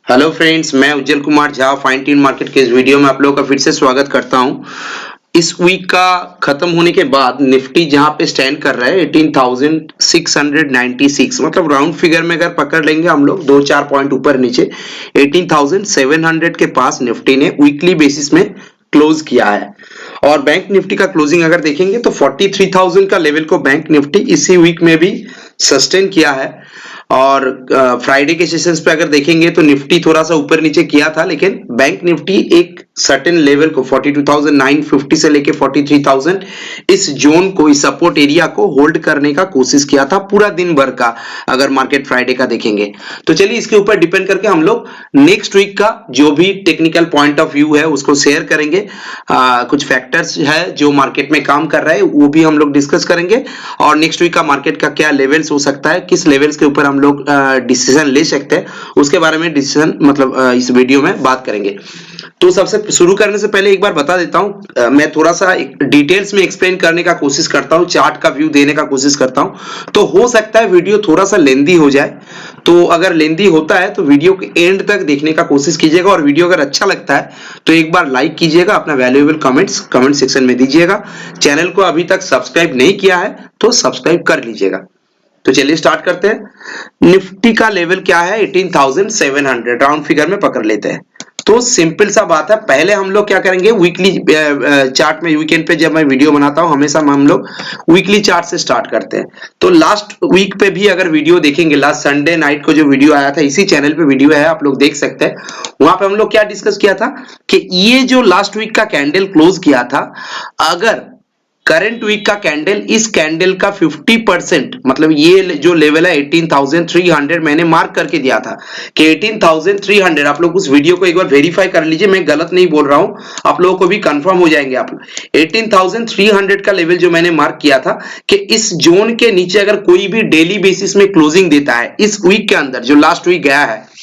Hello friends, मैं Ujjwal Kumar Jha fine tune market के इस वीडियो में आप लोगों का फिर से स्वागत करता हूं। इस वीक का खत्म होने के बाद निफ्टी जहां पे स्टैंड कर रहा है 18,696, मतलब राउंड फिगर में अगर पकड़ लेंगे हम लोग 2-4 पॉइंट ऊपर नीचे 18,700 के पास निफ्टी ने वीकली बेसिस में क्लोज किया है। और बैंक निफ्टी का क्लोजिंग अगर देखेंगे तो 43,000 का लेवल को बैंक निफ्टी इसी वीक में भी सस्टेन किया है। और फ्राइडे के सेशंस पे अगर देखेंगे तो निफ्टी थोड़ा सा ऊपर नीचे किया था, लेकिन बैंक निफ्टी एक सर्टेन लेवल को 42,950 से लेके 43,000 इस जोन को, इस सपोर्ट एरिया को होल्ड करने का कोशिश किया था पूरा दिन भर का। अगर मार्केट फ्राइडे का देखेंगे तो चलिए इसके ऊपर डिपेंड करके हम लोग नेक्स्ट वीक का जो भी टेक्निकल पॉइंट ऑफ व्यू है उसको शेयर करेंगे। कुछ फैक्टर्स है जो मार्केट में काम कर रहा है वो भी हम लोग डिस्कस करेंगे, और नेक्स्ट वीक का मार्केट का क्या लेवल्स हो सकता है, किस लेवल्स के ऊपर हम लोग डिसीजन ले सकते हैं, उसके बारे में डिसीजन मतलब इस वीडियो में बात करेंगे। तो सबसे शुरू करने से पहले एक बार बता देता हूं, मैं थोड़ा सा डिटेल्स में एक्सप्लेन करने का कोशिश करता हूं, चार्ट का व्यू देने का कोशिश करता हूं, तो हो सकता है वीडियो थोड़ा सा लेंदी हो जाए। तो अगर लेंदी होता है तो वीडियो के एंड तक देखने का कोशिश कीजिएगा, और वीडियो अगर अच्छा लगता है तो एक बार लाइक कीजिएगा, अपना वैल्यूएबल कमेंट्स कमेंट सेक्शन में दीजिएगा। चैनल को अभी तक सब्सक्राइब नहीं किया है तो सब्सक्राइब कर लीजिएगा। तो चलिए स्टार्ट करते हैं। निफ्टी का लेवल क्या है? 18,700 राउंड फिगर में पकड़ लेते हैं। तो सिंपल सा बात है, पहले हम लोग क्या करेंगे, वीकली चार्ट में, वीकेंड पे जब मैं वीडियो बनाता हूं हमेशा हम लोग वीकली चार्ट से स्टार्ट करते हैं। तो लास्ट वीक पे भी अगर वीडियो देखेंगे, लास्ट संडे नाइट को जो वीडियो आया था, इसी चैनल पे वीडियो है, आप लोग देख सकते हैं। वहां पे हम लोग क्या डिस्कस किया था कि ये जो लास्ट वीक का कैंडल क्लोज किया था, अगर करंट वीक का कैंडल इस कैंडल का 50%, मतलब ये जो लेवल है 18,300 मैंने मार्क करके दिया था कि 18,300, आप लोग उस वीडियो को एक बार वेरीफाई कर लीजिए, मैं गलत नहीं बोल रहा हूं, आप लोगों को भी कंफर्म हो जाएंगे आप लोग। 18,300 का लेवल जो मैंने मार्क किया था कि इस जोन के नीचे अगर कोई भी डेली बेसिस में क्लोजिंग देता है इस वीक के अंदर, जो लास्ट वीक गया है,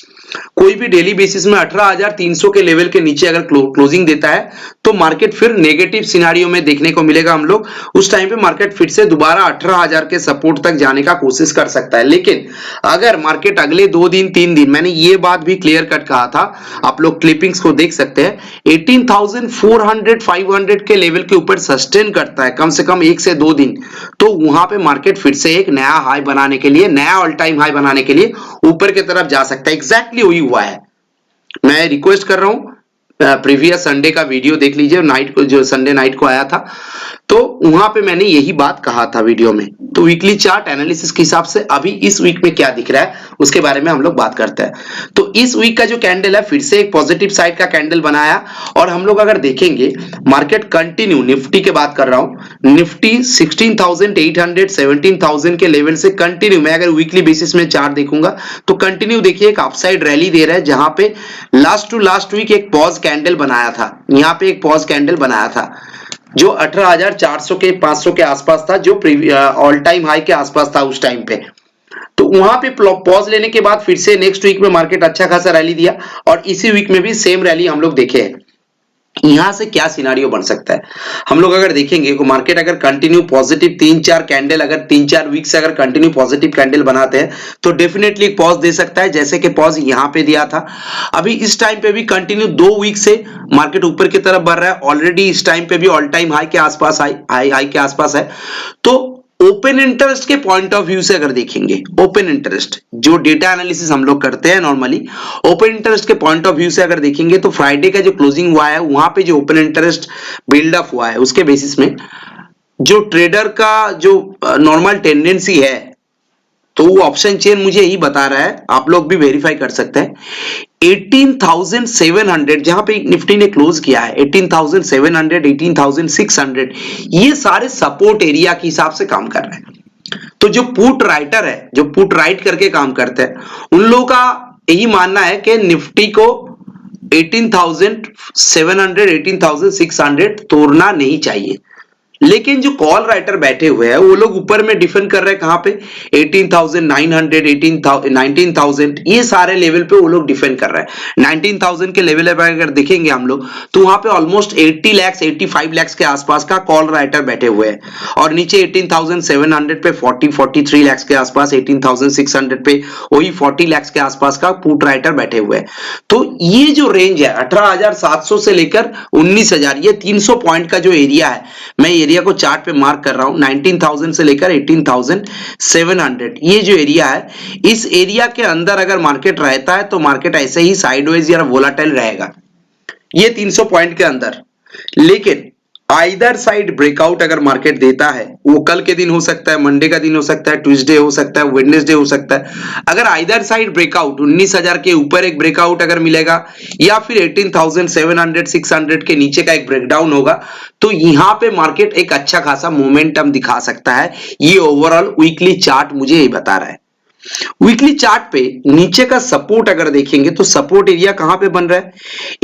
कोई भी डेली बेसिस में 18,300 के लेवल के नीचे अगर क्लोजिंग देता है तो मार्केट फिर नेगेटिव सिनारियो में देखने को मिलेगा हम लोग। उस टाइम पे मार्केट फिर से दोबारा 18,000 के सपोर्ट तक जाने का कोशिश कर सकता है। लेकिन अगर मार्केट अगले 2 दिन 3 दिन, मैंने ये बात भी क्लियर कट कहा था, आप लोग क्लिपिंग्स को देख सकते हैं, 18,400 500 के लेवल के ऊपर सस्टेन करता है कम से कम 1 से 2 दिन, तो वहां पे मार्केट फिर से एक नया हाई बनाने के लिए, नया ऑल टाइम हाई बनाने के लिए ऊपर की तरफ जा सकता है। एग्जैक्टली वही हुआ है। मैं रिक्वेस्ट कर रहा हूं, प्रीवियस संडे का वीडियो देख लीजिए, नाइट को, जो संडे नाइट को आया था, तो वहां पे मैंने यही बात कहा था वीडियो में। तो वीकली चार्ट एनालिसिस के हिसाब से अभी इस वीक में क्या दिख रहा है उसके बारे में हम लोग बात करते हैं। तो इस वीक का जो कैंडल है फिर से एक पॉजिटिव साइड का कैंडल बनाया, और हम लोग अगर देखेंगे मार्केट कंटिन्यू, निफ्टी की बात कर रहा हूं, निफ्टी 16,800 17,000 के लेवल से कंटिन्यू, मैं अगर वीकली बेसिस में चार्ट देखूंगा तो कंटिन्यू देखिए एक अपसाइड रैली दे रहा है, जहां पे लास्ट टू लास्ट वीक एक पॉज कैंडल बनाया था, यहां पे एक पॉज कैंडल बनाया था जो 18,400 के 500 के आसपास था, जो ऑल टाइम हाई के आसपास था उस टाइम पे। तो वहां पे पॉज लेने के बाद फिर से नेक्स्ट वीक में मार्केट अच्छा खासा रैली दिया, और इसी वीक में भी सेम रैली हम लोग देखे हैं। यहां से क्या सिनारियो बन सकता है, हम लोग अगर देखेंगे कि मार्केट अगर कंटिन्यू पॉजिटिव 3-4 कैंडल, अगर 3-4 वीक से अगर कंटिन्यू पॉजिटिव कैंडल बनाते हैं तो डेफिनेटली पॉज दे सकता है, जैसे कि पॉज यहां पे दिया था। अभी इस टाइम पे भी कंटिन्यू 2 वीक से मार्केट ऊपर की तरफ बढ़ रहा है, ऑलरेडी इस टाइम पे भी ऑल टाइम हाई के आसपास, हाई के आसपास है। तो ओपन इंटरेस्ट के पॉइंट ऑफ व्यू से अगर देखेंगे, ओपन इंटरेस्ट जो डेटा एनालिसिस हम लोग करते हैं नॉर्मली, ओपन इंटरेस्ट के पॉइंट ऑफ व्यू से अगर देखेंगे तो फ्राइडे का जो क्लोजिंग हुआ है वहां पे जो ओपन इंटरेस्ट बिल्डअप हुआ है उसके बेसिस में जो ट्रेडर का जो नॉर्मल टेंडेंसी है, तो वो ऑप्शन चेन मुझे यही बता रहा है, आप लोग भी वेरीफाई कर सकते हैं। 18,700 जहां पे निफ्टी ने क्लोज किया है, 18,700 18,600, ये सारे सपोर्ट एरिया के हिसाब से काम कर रहे हैं। तो जो पुट राइटर है, जो पुट राइट करके काम करते हैं, उन लोगों का यही मानना है कि निफ्टी को 18,700 18,600 तोड़ना नहीं चाहिए। लेकिन जो कॉल राइटर बैठे हुए हैं वो लोग ऊपर में डिफेंड कर रहे हैं कहां पे 18,900 19,000 ये सारे लेवल पे वो लोग डिफेंड कर रहे हैं। 19,000 के लेवल पे अगर देखेंगे हम लोग तो वहां पे ऑलमोस्ट 80 लाख 85 लाख के आसपास का कॉल राइटर बैठे हुए हैं और नीचे 18,700 पे 43 लाख के आसपास 18,600 पे वही 40 लाख के आसपास का पुट राइटर बैठे हुए हैं। तो ये जो रेंज है 18,700 से लेकर 19,000 ये 300 पॉइंट का जो एरिया है, मैं एरिया को चार्ट पे मार्क कर रहा हूं 19,000 से लेकर 18,700 ये जो एरिया है, इस एरिया के अंदर अगर मार्केट रहता है तो मार्केट ऐसे ही साइडवेज या वोलाटाइल रहेगा ये 300 पॉइंट के अंदर। लेकिन आइदर साइड ब्रेकआउट अगर मार्केट देता है, वो कल के दिन हो सकता है, मंडे का दिन हो सकता है, ट्यूसडे हो सकता है, वेडनेसडे हो सकता है, अगर आइदर साइड ब्रेकआउट 19,000 के ऊपर एक ब्रेकआउट अगर मिलेगा या फिर 18,700 600 के नीचे का एक ब्रेकडाउन होगा तो यहां पे मार्केट एक अच्छा खासा मोमेंटम दिखा सकता है। ये ओवरऑल वीकली चार्ट मुझे ये बता रहा है। वीकली चार्ट पे नीचे का सपोर्ट अगर देखेंगे तो सपोर्ट एरिया कहां पे बन रहा है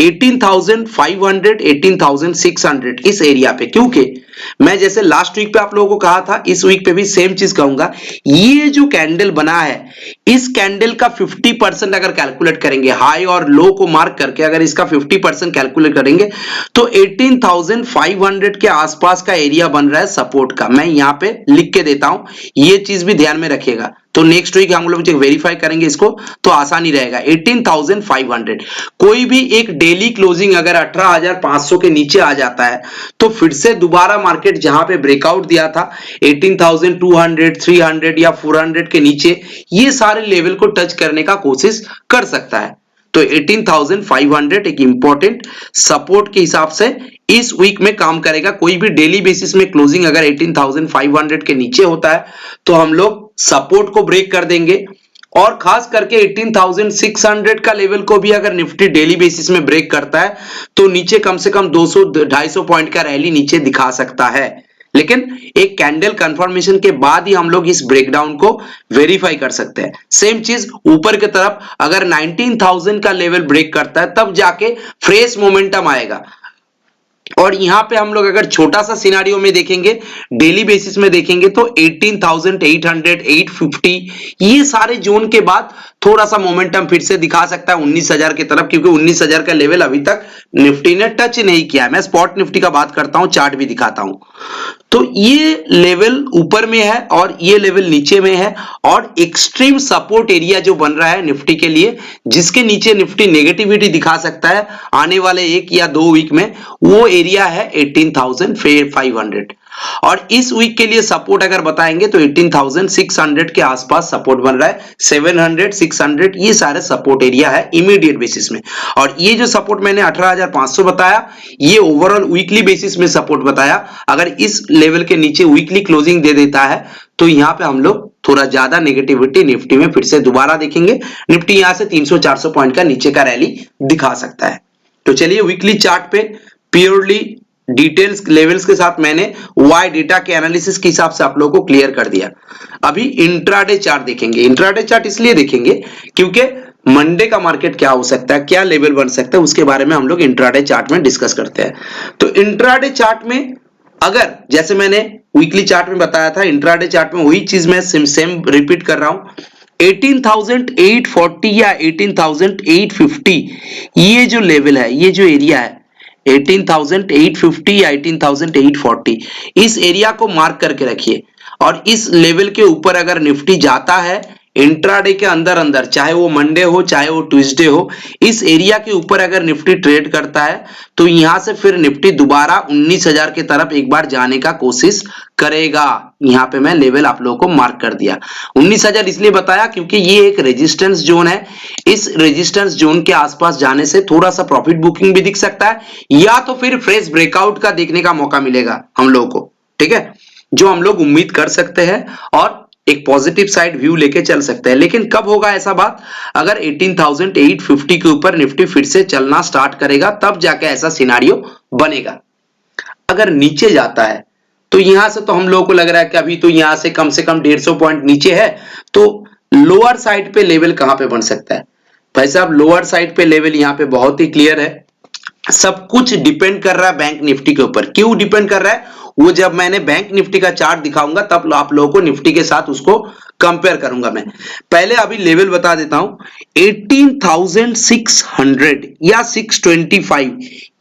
18,500 18,600 इस एरिया पे, क्योंकि मैं जैसे लास्ट वीक पे आप लोगों को कहा था इस वीक पे भी सेम चीज कहूंगा। ये जो कैंडल बना है इस कैंडल का 50% अगर कैलकुलेट करेंगे हाई और लो को मार्क करके अगर इसका 50% कैलकुलेट करेंगे तो 18,500 के आसपास का एरिया बन रहा है सपोर्ट का। मैं यहां पे लिख के देता हूं, ये चीज भी ध्यान में रखिएगा। तो नेक्स्ट वीक हम लोग वेरीफाई करेंगे इसको तो आसानी रहेगा। 18,500 कोई भी एक डेली क्लोजिंग अगर 18,500 के नीचे आ जाता है तो फिर से दोबारा मार्केट जहां पे ब्रेकआउट दिया था 18,200 300 या 400 के नीचे ये सारे लेवल को टच करने का कोशिश कर सकता है। तो 18,500 एक इंपॉर्टेंट सपोर्ट के हिसाब से इस वीक में काम करेगा। कोई भी डेली बेसिस में क्लोजिंग अगर 18,500 के नीचे होता है तो हम लोग सपोर्ट को ब्रेक कर देंगे और खास करके 18,600 का लेवल को भी अगर निफ्टी डेली बेसिस में ब्रेक करता है तो नीचे कम से कम 200-250 पॉइंट का रैली नीचे दिखा सकता है। लेकिन एक कैंडल कंफर्मेशन के बाद ही हम लोग इस ब्रेकडाउन को वेरीफाई कर सकते हैं। सेम चीज ऊपर की तरफ अगर 19,000 का लेवल ब्रेक करता है तब जाके फ्रेश मोमेंटम आएगा। और यहां पे हम लोग अगर छोटा सा सिनारियो में देखेंगे डेली बेसिस में देखेंगे तो 18,800 850 ये सारे जोन के बाद थोड़ा सा मोमेंटम फिर से दिखा सकता है 19,000 की तरफ, क्योंकि 19,000 का लेवल अभी तक निफ्टी ने टच नहीं किया है। मैं स्पॉट निफ्टी का बात करता हूं, चार्ट भी दिखाता हूं। तो ये लेवल ऊपर में है और ये लेवल नीचे में है और एक्सट्रीम सपोर्ट एरिया जो बन रहा है निफ्टी के लिए जिसके नीचे निफ्टी नेगेटिविटी दिखा सकता है आने वाले 1 या 2 वीक में, वो एरिया है 18,500 और इस वीक के लिए सपोर्ट अगर बताएंगे तो 18,600 के आसपास सपोर्ट बन रहा है। 700 600 ये सारे सपोर्ट एरिया है इमीडिएट बेसिस में। और ये जो सपोर्ट मैंने 18,500 बताया ये ओवरऑल वीकली बेसिस में सपोर्ट बताया। अगर इस लेवल के नीचे वीकली क्लोजिंग दे देता है तो यहां पे हम लोग थोड़ा ज्यादा नेगेटिविटी निफ्टी में फिर से दोबारा देखेंगे। निफ्टी यहां से 300-400 पॉइंट का नीचे का रैली दिखा सकता है। तो चलिए वीकली चार्ट पे प्योरली डिटेल्स लेवल्स के साथ मैंने वाई डेटा के एनालिसिस के हिसाब से आप लोगों को क्लियर कर दिया। अभी इंट्राडे चार्ट देखेंगे। इंट्राडे चार्ट इसलिए देखेंगे क्योंकि मंडे का मार्केट क्या हो सकता है, क्या लेवल बन सकता है, उसके बारे में हम लोग इंट्राडे चार्ट में डिस्कस करते हैं। तो इंट्राडे चार्ट में अगर जैसे मैंने वीकली चार्ट में बताया था, इंट्राडे चार्ट में वही चीज मैं सेम रिपीट कर रहा हूं। 18,840 या 18,850 ये जो लेवल है, ये जो एरिया है 18,850 या 18,840 इस एरिया को मार्क करके रखिए। और इस लेवल के ऊपर अगर निफ्टी जाता है इंट्राडे के अंदर अंदर, चाहे वो मंडे हो चाहे वो ट्यूसडे हो, इस एरिया के ऊपर अगर निफ्टी ट्रेड करता है तो यहां से फिर निफ्टी दोबारा 19,000 की तरफ एक बार जाने का कोशिश करेगा। यहां पे मैं लेवल आप लोगों को मार्क कर दिया 19,000 इसलिए बताया क्योंकि ये एक रेजिस्टेंस जोन है। इस रेजिस्टेंस जोन के आसपास जाने से थोड़ा सा प्रॉफिट बुकिंग भी दिख सकता है या तो फिर फ्रेश ब्रेकआउट का देखने का मौका मिलेगा हम लोगों को, ठीक है, जो हम लोग उम्मीद कर सकते हैं और एक पॉजिटिव साइड व्यू लेके चल सकते हैं। लेकिन कब होगा ऐसा बात, अगर 18,850 के ऊपर निफ्टी फिर से चलना स्टार्ट करेगा तब जाके ऐसा सिनारियो बनेगा। अगर नीचे जाता है तो यहां से तो हम लोगों को लग रहा है कि अभी तो यहां से कम 150 पॉइंट नीचे है, तो लोअर साइड पे लेवल कहां पे बन सकता है भाई साहब। लोअर साइड पे लेवल यहां पे बहुत ही क्लियर है। सब कुछ डिपेंड कर रहा है बैंक निफ्टी के ऊपर। क्यों डिपेंड कर रहा है, वो जब मैंने बैंक निफ्टी का चार्ट दिखाऊंगा तब आप लोगों को निफ्टी के साथ उसको कंपेयर करूंगा। मैं पहले अभी लेवल बता देता हूं, 18,600 या 625,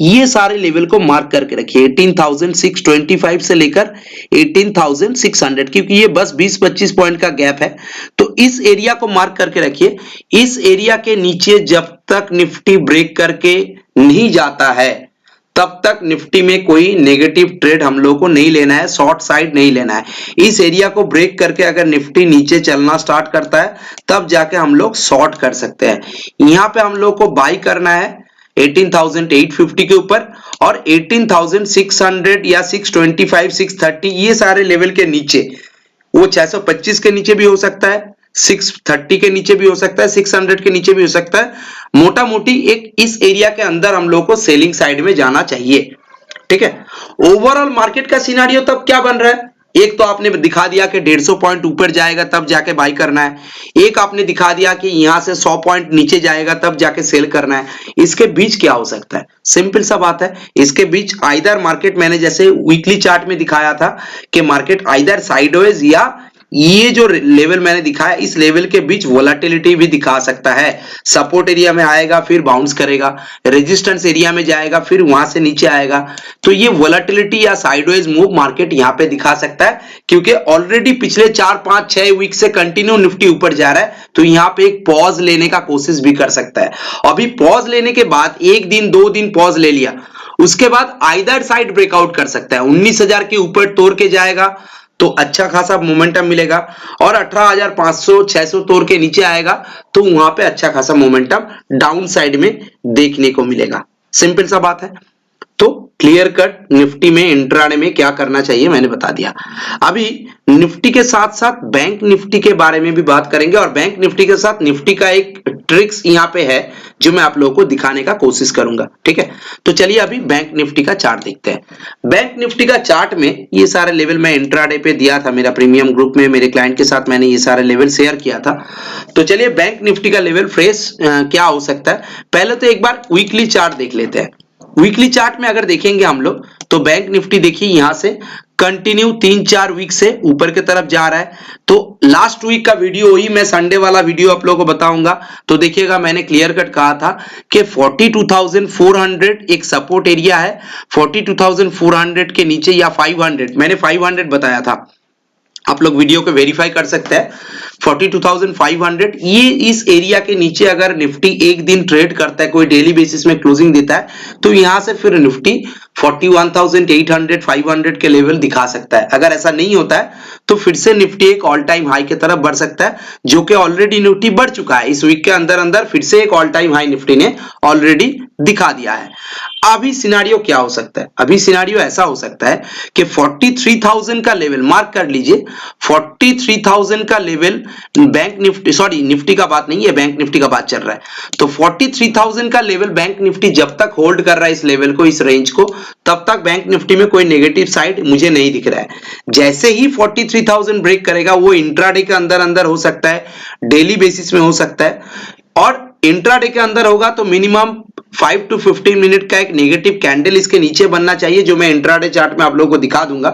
ये सारे लेवल को मार्क करके रखिए। 18,625 से लेकर 18,600, क्योंकि ये बस 20-25 पॉइंट का गैप है, तो इस एरिया को मार्क करके रखिए। इस एरिया के नीचे जब तक निफ्टी ब्रेक करके नहीं जाता है तब तक निफ्टी में कोई नेगेटिव ट्रेड हम लोगों को नहीं लेना है, शॉर्ट साइड नहीं लेना है। इस एरिया को ब्रेक करके अगर निफ्टी नीचे चलना स्टार्ट करता है तब जाके हम लोग शॉर्ट कर सकते हैं। यहां पे हम लोग को बाई करना है 18,850 के ऊपर, और 18,600 या 625, 630 ये सारे लेवल के नीचे, वो 625 के नीचे भी हो सकता है, 630 के नीचे भी हो सकता है, 600 के नीचे भी हो सकता है। मोटा मोटी एक इस एरिया के अंदर हम लोग को सेलिंग साइड में जाना चाहिए। ठीक है, ओवरऑल मार्केट का सिनेरियो तब क्या बन रहा है, एक तो आपने दिखा दिया कि 150 पॉइंट ऊपर जाएगा तब जाके बाई करना है, एक आपने दिखा दिया कि यहां से 100 पॉइंट नीचे जाएगा तब जाके सेल करना है। इसके बीच क्या हो सकता है, सिंपल सा बात है, इसके बीच आइदर मार्केट, मैंने जैसे वीकली चार्ट में दिखाया था कि मार्केट आइदर साइडवेज या ये जो लेवल मैंने दिखाया इस लेवल के बीच वोलेटिलिटी भी दिखा सकता है। सपोर्ट एरिया में आएगा फिर बाउंस करेगा, रेजिस्टेंस एरिया में जाएगा फिर वहां से नीचे आएगा, तो ये वोलेटिलिटी या साइडवेज मूव मार्केट यहां पे दिखा सकता है, क्योंकि ऑलरेडी पिछले 4-5-6 वीक से कंटिन्यू निफ्टी ऊपर जा रहा है, तो यहां पे एक पॉज लेने का कोशिश भी कर सकता है। अभी पॉज लेने के बाद 1 दिन 2 दिन पॉज ले लिया, उसके बाद आइदर साइड ब्रेकआउट कर सकता है, 19,000 के ऊपर तोड़ के जाएगा तो अच्छा खासा मोमेंटम मिलेगा, और 18,500-600 तोड़ के नीचे आएगा तो वहां पे अच्छा खासा मोमेंटम डाउन साइड में देखने को मिलेगा। सिंपल सा बात है। तो क्लियर कट निफ्टी में इंट्राडे में क्या करना चाहिए मैंने बता दिया। अभी निफ्टी के साथ साथ बैंक निफ्टी के बारे में भी बात करेंगे, और बैंक निफ्टी के साथ निफ्टी का एक ट्रिक्स यहां पे है जो मैं आप लोगों को दिखाने का कोशिश करूंगा। ठीक है, तो चलिए अभी बैंक निफ्टी का चार्ट देखते हैं। बैंक निफ्टी का चार्ट में ये सारे लेवल मैं इंट्राडे पे दिया था, मेरा प्रीमियम ग्रुप में मेरे क्लाइंट के साथ मैंने ये सारे लेवल शेयर किया था। तो चलिए बैंक निफ्टी का लेवल फ्रेश क्या हो सकता है, पहले तो एक बार वीकली चार्ट देख लेते हैं। वीकली चार्ट में अगर देखेंगे हम लोग तो बैंक निफ्टी देखिए यहां से कंटिन्यू 3-4 वीक से ऊपर की तरफ जा रहा है। तो लास्ट वीक का वीडियो ही मैं संडे वाला वीडियो आप लोगों को बताऊंगा, तो देखिएगा मैंने क्लियर कट कहा था कि 42,400 एक सपोर्ट एरिया है, 42,400 के नीचे या 500, मैंने 500 बताया था, आप लोग वीडियो को वेरीफाई कर सकते हैं। 42,500 ये इस एरिया के नीचे अगर निफ्टी एक दिन ट्रेड करता है, कोई डेली बेसिस में क्लोजिंग देता है, तो यहां से फिर निफ्टी 41,800 500 के लेवल दिखा सकता है। अगर ऐसा नहीं होता है तो फिर से निफ्टी एक ऑल टाइम हाई की तरफ बढ़ सकता है, जो कि ऑलरेडी निफ्टी बढ़ चुका है। इस वीक के अंदर अंदर फिर से एक ऑल टाइम हाई निफ्टी ने ऑलरेडी दिखा दिया है। अभी सिनारियो क्या हो सकता है, अभी सिनारियो ऐसा हो सकता है कि 43,000 का लेवल मार्क कर लीजिए, 43,000 का level bank Nifty, sorry Nifty का बात नहीं है, बैंक निफ्टी का बात चल रहा है। तो 43,000 का लेवल बैंक निफ्टी जब तक होल्ड कर रहा है इस लेवल को, इस रेंज को, तब तक बैंक निफ्टी में कोई नेगेटिव साइड मुझे नहीं दिख रहा है। जैसे ही 43,000 ब्रेक करेगा, वो इंट्राडे के अंदर अंदर हो सकता है, डेली बेसिस में हो सकता है, और इंट्राडे के अंदर होगा तो मिनिमम 5 to 15 मिनट का एक नेगेटिव कैंडल इसके नीचे बनना चाहिए, जो मैं इंट्राडे चार्ट में आप लोगों को दिखा दूंगा।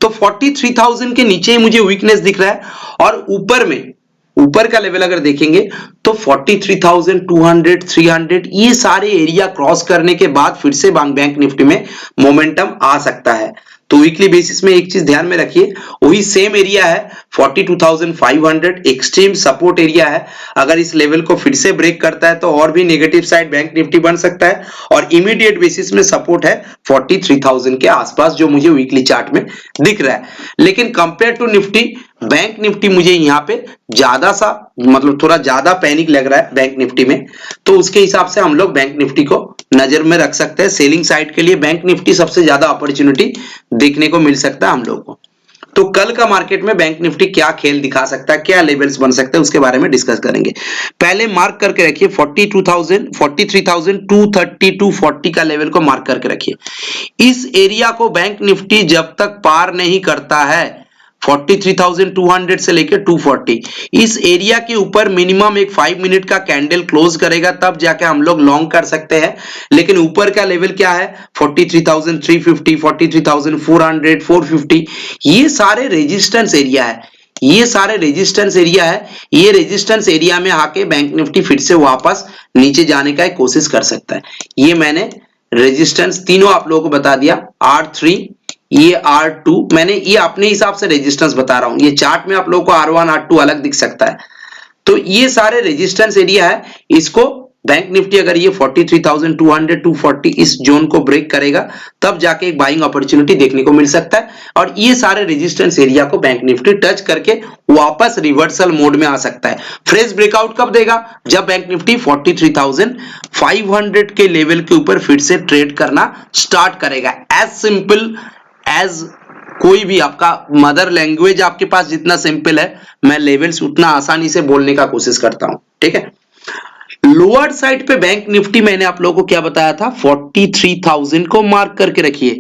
तो 43,000 के नीचे ही मुझे वीकनेस दिख रहा है, और ऊपर में ऊपर का लेवल अगर देखेंगे तो 43,200 300 ये सारे एरिया क्रॉस करने के बाद फिर से बैंक निफ्टी में मोमेंटम आ सकता है। तो वीकली बेसिस में एक चीज ध्यान में रखिए, वही सेम एरिया है 42,500 एक्सट्रीम सपोर्ट एरिया है। अगर इस लेवल को फिर से ब्रेक करता है तो और भी नेगेटिव साइड बैंक निफ्टी बन सकता है, और इमीडिएट बेसिस में सपोर्ट है 43,000 के आसपास, जो मुझे वीकली चार्ट में दिख रहा है। लेकिन compare to Nifty, bank Nifty मुझे यहाँ पे ज्यादा सा मतलब थोड़ा ज्यादा पैनिक लग रहा है बैंक निफ्टी में, तो उसके हिसाब से हम लोग बैंक निफ्टी को नजर में रख सकते हैं। सेलिंग साइड के लिए बैंक निफ्टी सबसे ज्यादा अपॉर्चुनिटी देखने को मिल सकता है हम लोग को। तो कल का मार्केट में बैंक निफ्टी क्या खेल दिखा सकता है, क्या लेवल्स बन सकते हैं, उसके बारे में डिस्कस करेंगे। पहले मार्क करके रखिए 42,000 43,230 240 का लेवल को मार्क करके रखिए। इस एरिया को बैंक निफ्टी जब तक पार नहीं करता है, 43,200 से लेकर 240 इस एरिया के ऊपर मिनिमम एक 5 मिनट का कैंडल क्लोज करेगा, तब जाके हम लोग लॉन्ग कर सकते हैं। लेकिन ऊपर का लेवल क्या है 43,350, 43,400, 450, ये सारे रेजिस्टेंस एरिया है, ये सारे रेजिस्टेंस एरिया है। ये रेजिस्टेंस एरिया में आके बैंक निफ्टी फिर से वापस नीचे जाने का कोशिश कर सकता है। ये मैंने रेजिस्टेंस तीनों आप लोगों को बता दिया, R3, ये R2, मैंने ये अपने हिसाब से रेजिस्टेंस बता रहा हूं। ये चार्ट में आप लोगों को R1 R2 अलग दिख सकता है। तो ये सारे रेजिस्टेंस एरिया है, इसको बैंक निफ्टी अगर ये 43,200 240 इस जोन को ब्रेक करेगा तब जाके एक बाइंग अपॉर्चुनिटी देखने को मिल सकता है। और ये सारे रेजिस्टेंस एरिया को बैंक निफ्टी टच करके वापस रिवर्सल मोड में आ सकता है। फ्रेश ब्रेकआउट कब देगा? जब बैंक निफ्टी 43,500 के लेवल के ऊपर फिर से ट्रेड करना स्टार्ट करेगा। एज सिंपल एज कोई भी आपका मदर लैंग्वेज आपके पास जितना सिंपल है, मैं लेवल्स उतना आसानी से बोलने का कोशिश करता हूं। ठीक है, लोअर साइड पे बैंक निफ्टी मैंने आप लोगों को क्या बताया था, 43,000 को मार्क करके रखिए।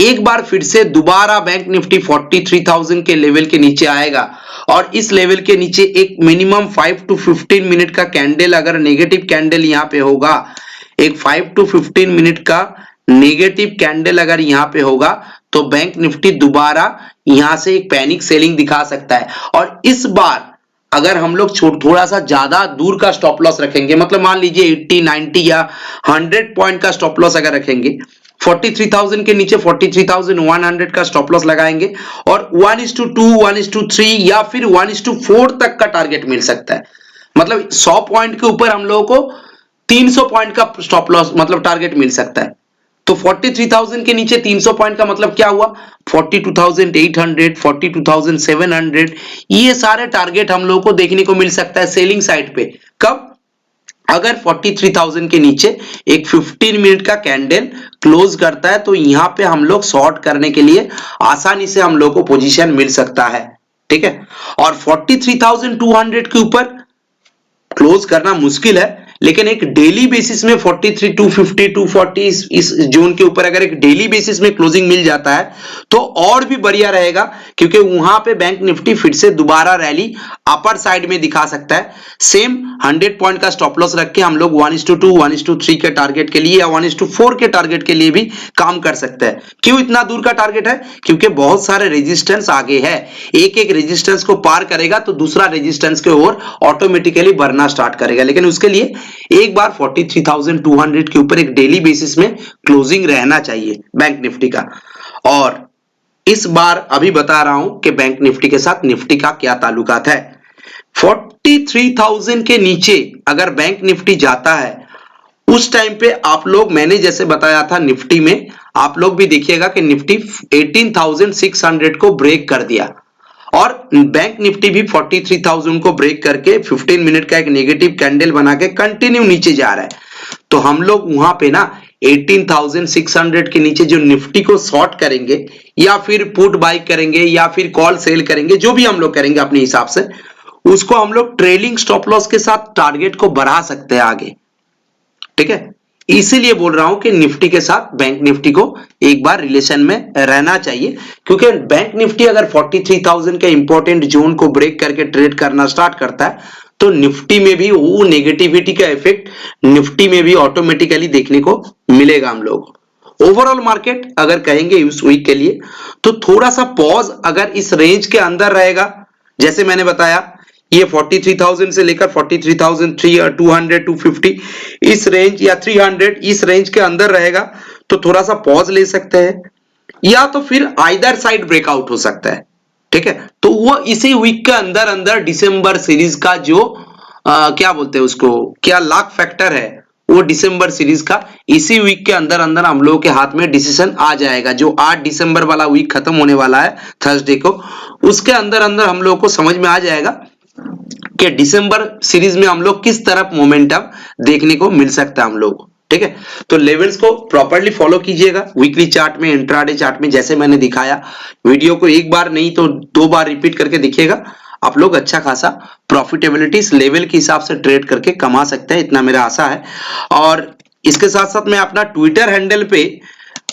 एक बार फिर से दोबारा बैंक निफ्टी 43,000 के लेवल के नीचे आएगा और इस लेवल के नीचे एक मिनिमम 5 to 15 मिनट का कैंडल, अगर नेगेटिव कैंडल यहां पे होगा, एक 5 to 15 मिनट का नेगेटिव कैंडल अगर यहां पे होगा तो बैंक निफ्टी दोबारा यहां से एक पैनिक सेलिंग दिखा सकता है। और इस बार अगर हम लोग थोड़ा सा ज्यादा दूर का स्टॉप लॉस रखेंगे, मतलब मान लीजिए 80, 90 या 100 पॉइंट का स्टॉप लॉस अगर रखेंगे, 43,000 के नीचे 43,100 का स्टॉप लॉस लगाएंगे और 1:2, 1:3 या फिर 1:4 तक का टारगेट मिल सकता है। मतलब 100 पॉइंट के ऊपर हम लोगों को 300 पॉइंट का स्टॉप लॉस मतलब टारगेट मिल सकता है। तो 43,000 के नीचे 300 पॉइंट का मतलब क्या हुआ, 42,800, 42,700, ये सारे टारगेट हम लोगों को देखने को मिल सकता है सेलिंग साइड पे। कब? अगर 43,000 के नीचे एक 15 मिनट का कैंडल क्लोज करता है तो यहां पे हम लोग शॉर्ट करने के लिए आसानी से हम लोग को पोजीशन मिल सकता है। ठीक है, और 43,200 के ऊपर क्लोज करना मुश्किल है, लेकिन एक डेली बेसिस में 43,250, 240 इस जोन के ऊपर अगर एक डेली बेसिस में क्लोजिंग मिल जाता है तो और भी बढ़िया रहेगा, क्योंकि वहां पे बैंक निफ्टी फिर से दोबारा रैली अपर साइड में दिखा सकता है। सेम 100 पॉइंट का स्टॉप लॉस रख के हम लोग 1:2, 1:3 के टारगेट के लिए या 1:4 के टारगेट के लिए भी काम कर सकते हैं। क्यों इतना दूर का टारगेट है? क्योंकि बहुत सारे रेजिस्टेंस आगे है, एक एक रेजिस्टेंस को पार करेगा तो दूसरा रेजिस्टेंस के ओर ऑटोमेटिकली बढ़ना स्टार्ट करेगा। लेकिन उसके लिए एक बार 43,200 के ऊपर एक डेली बेसिस में क्लोजिंग रहना चाहिए बैंक निफ्टी का। और इस बार अभी बता रहा हूं कि बैंक निफ्टी के साथ निफ्टी का क्या ताल्लुकात है। 43,000 के नीचे अगर बैंक निफ्टी जाता है उस टाइम पे आप लोग, मैंने जैसे बताया था निफ्टी में, आप लोग भी देखिएगा कि निफ्टी 18,600 को ब्रेक कर दिया और बैंक निफ्टी भी 43,000 को ब्रेक करके 15 मिनट का एक नेगेटिव कैंडल बना के कंटिन्यू नीचे जा रहा है। तो हम लोग वहां पे ना 18,600 के नीचे जो निफ्टी को शॉर्ट करेंगे या फिर पुट बाई करेंगे या फिर कॉल सेल करेंगे, जो भी हम लोग करेंगे अपने हिसाब से, उसको हम लोग ट्रेलिंग स्टॉप लॉस के साथ टारगेट को बढ़ा सकते हैं आगे। ठीक है, इसीलिए बोल रहा हूं कि निफ्टी के साथ बैंक निफ्टी को एक बार रिलेशन में रहना चाहिए, क्योंकि बैंक निफ्टी अगर 43,000 के इंपॉर्टेंट जोन को ब्रेक करके ट्रेड करना स्टार्ट करता है तो निफ्टी में भी वो नेगेटिविटी का इफेक्ट निफ्टी में भी ऑटोमेटिकली देखने को मिलेगा हम लोग। ओवरऑल मार्केट अगर कहेंगे इस वीक के लिए तो थोड़ा सा पॉज अगर इस रेंज के अंदर रहेगा, जैसे मैंने बताया ये 43,000 से लेकर 43,200, 250 इस रेंज या 300 इस रेंज के अंदर रहेगा तो थोड़ा सा पॉज ले सकते हैं, या तो फिर आइदर साइड ब्रेकआउट हो सकता है। ठीक है, तो वो इसी वीक के अंदर अंदर दिसंबर सीरीज का जो क्या बोलते हैं उसको, क्या लॉक फैक्टर है, वो दिसंबर सीरीज का इसी वीक के अंदर अंदर हम लोगों के हाथ में डिसीजन आ जाएगा। जो 8 दिसंबर वाला वीक खत्म होने वाला है थर्सडे को, उसके अंदर अंदर हम लोगों को समझ में आ जाएगा कि दिसंबर सीरीज में हम लोग किस तरफ मोमेंटम देखने को मिल सकता है हम लोग। ठीक है, तो लेवल्स को प्रॉपर्ली फॉलो कीजिएगा वीकली चार्ट में, इंट्राडे चार्ट में, जैसे मैंने दिखाया। वीडियो को एक बार नहीं तो 2 बार रिपीट करके देखिएगा, आप लोग अच्छा खासा प्रॉफिटेबिलिटी इस लेवल के हिसाब से ट्रेड करके कमा सकते हैं, इतना मेरा आशा है। और इसके साथ साथ मैं अपना ट्विटर हैंडल पे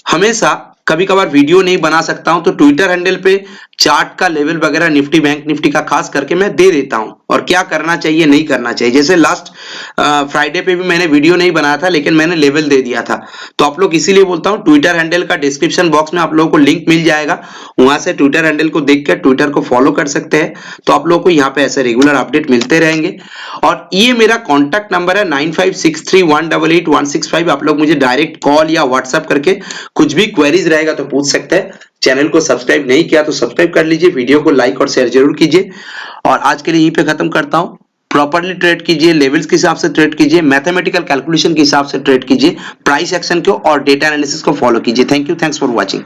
हमेशा कभी कभार वीडियो नहीं बना सकता हूं तो ट्विटर हैंडल पे चार्ट का लेवल वगैरह निफ्टी बैंक निफ्टी का खास करके मैं दे देता हूं और क्या करना चाहिए नहीं करना चाहिए। जैसे लास्ट फ्राइडे पे भी मैंने वीडियो नहीं बनाया था लेकिन मैंने लेवल दे दिया था। तो आप लोग इसीलिए बोलता हूं ट्विटर हैंडल का डिस्क्रिप्शन बॉक्स में आप लोगों को लिंक मिल जाएगा, वहां से ट्विटर हैंडल को देख कर ट्विटर को फॉलो कर सकते हैं। तो आप लोगों को यहाँ पे ऐसे रेगुलर अपडेट मिलते रहेंगे। और ये मेरा कॉन्टैक्ट नंबर है 9563188165। आप लोग मुझे डायरेक्ट कॉल या व्हाट्सएप करके कुछ भी क्वेरीज रहेगा तो पूछ सकते हैं। चैनल को सब्सक्राइब नहीं किया तो सब्सक्राइब कर लीजिए, वीडियो को लाइक और शेयर जरूर कीजिए। और आज के लिए यहीं पे खत्म करता हूं। प्रॉपर्ली ट्रेड कीजिए, लेवल्स के हिसाब से ट्रेड कीजिए, मैथमेटिकल कैलकुलेशन के हिसाब से ट्रेड कीजिए, प्राइस एक्शन को और डेटा एनालिसिस को फॉलो कीजिए। Thank you, thanks for watching.